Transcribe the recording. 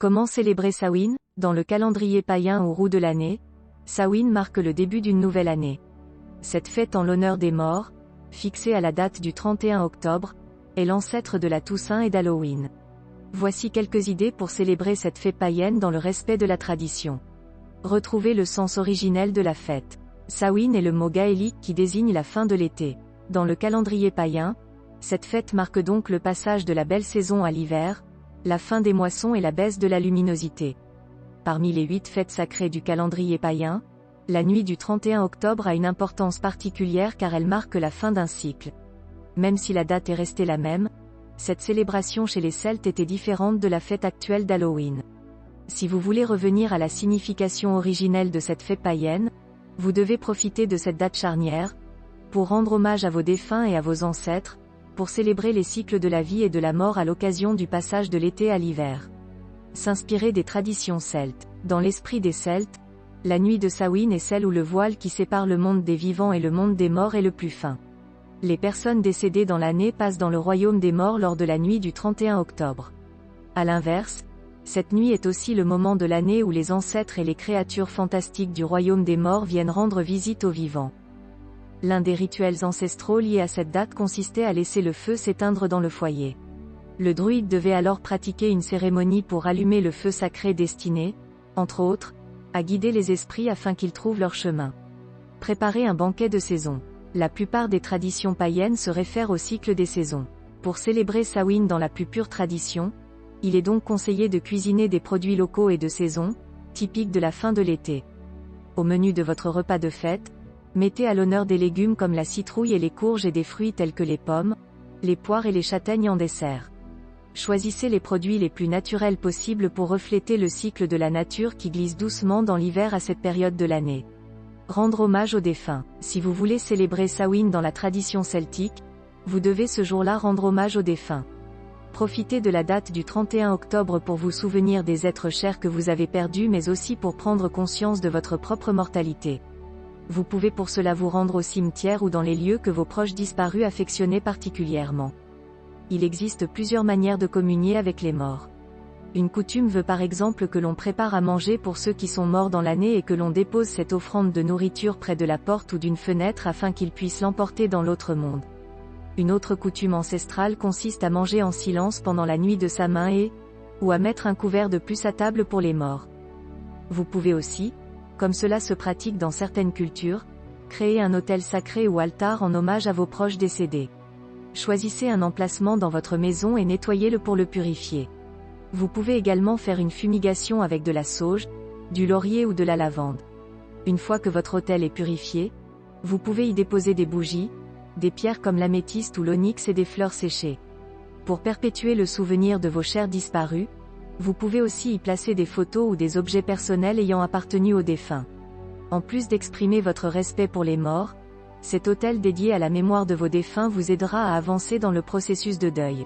Comment célébrer Samhain? Dans le calendrier païen ou roue de l'année, Samhain marque le début d'une nouvelle année. Cette fête en l'honneur des morts, fixée à la date du 31 octobre, est l'ancêtre de la Toussaint et d'Halloween. Voici quelques idées pour célébrer cette fête païenne dans le respect de la tradition. Retrouvez le sens originel de la fête. Samhain est le mot gaélique qui désigne la fin de l'été. Dans le calendrier païen, cette fête marque donc le passage de la belle saison à l'hiver, la fin des moissons et la baisse de la luminosité. Parmi les 8 fêtes sacrées du calendrier païen, la nuit du 31 octobre a une importance particulière car elle marque la fin d'un cycle. Même si la date est restée la même, cette célébration chez les Celtes était différente de la fête actuelle d'Halloween. Si vous voulez revenir à la signification originelle de cette fête païenne, vous devez profiter de cette date charnière, pour rendre hommage à vos défunts et à vos ancêtres, pour célébrer les cycles de la vie et de la mort à l'occasion du passage de l'été à l'hiver. S'inspirer des traditions celtes. Dans l'esprit des Celtes, la nuit de Samhain est celle où le voile qui sépare le monde des vivants et le monde des morts est le plus fin. Les personnes décédées dans l'année passent dans le royaume des morts lors de la nuit du 31 octobre. À l'inverse, cette nuit est aussi le moment de l'année où les ancêtres et les créatures fantastiques du royaume des morts viennent rendre visite aux vivants. L'un des rituels ancestraux liés à cette date consistait à laisser le feu s'éteindre dans le foyer. Le druide devait alors pratiquer une cérémonie pour allumer le feu sacré destiné, entre autres, à guider les esprits afin qu'ils trouvent leur chemin. Préparer un banquet de saison. La plupart des traditions païennes se réfèrent au cycle des saisons. Pour célébrer Samhain dans la plus pure tradition, il est donc conseillé de cuisiner des produits locaux et de saison, typiques de la fin de l'été. Au menu de votre repas de fête, mettez à l'honneur des légumes comme la citrouille et les courges et des fruits tels que les pommes, les poires et les châtaignes en dessert. Choisissez les produits les plus naturels possibles pour refléter le cycle de la nature qui glisse doucement dans l'hiver à cette période de l'année. Rendre hommage aux défunts. Si vous voulez célébrer Samhain dans la tradition celtique, vous devez ce jour-là rendre hommage aux défunts. Profitez de la date du 31 octobre pour vous souvenir des êtres chers que vous avez perdus mais aussi pour prendre conscience de votre propre mortalité. Vous pouvez pour cela vous rendre au cimetière ou dans les lieux que vos proches disparus affectionnaient particulièrement. Il existe plusieurs manières de communier avec les morts. Une coutume veut par exemple que l'on prépare à manger pour ceux qui sont morts dans l'année et que l'on dépose cette offrande de nourriture près de la porte ou d'une fenêtre afin qu'ils puissent l'emporter dans l'autre monde. Une autre coutume ancestrale consiste à manger en silence pendant la nuit de Samhain ou à mettre un couvert de plus à table pour les morts. Vous pouvez aussi, comme cela se pratique dans certaines cultures, créer un autel sacré ou altar en hommage à vos proches décédés. Choisissez un emplacement dans votre maison et nettoyez-le pour le purifier. Vous pouvez également faire une fumigation avec de la sauge, du laurier ou de la lavande. Une fois que votre autel est purifié, vous pouvez y déposer des bougies, des pierres comme l'améthyste ou l'onyx et des fleurs séchées. Pour perpétuer le souvenir de vos chers disparus, vous pouvez aussi y placer des photos ou des objets personnels ayant appartenu aux défunts. En plus d'exprimer votre respect pour les morts, cet autel dédié à la mémoire de vos défunts vous aidera à avancer dans le processus de deuil.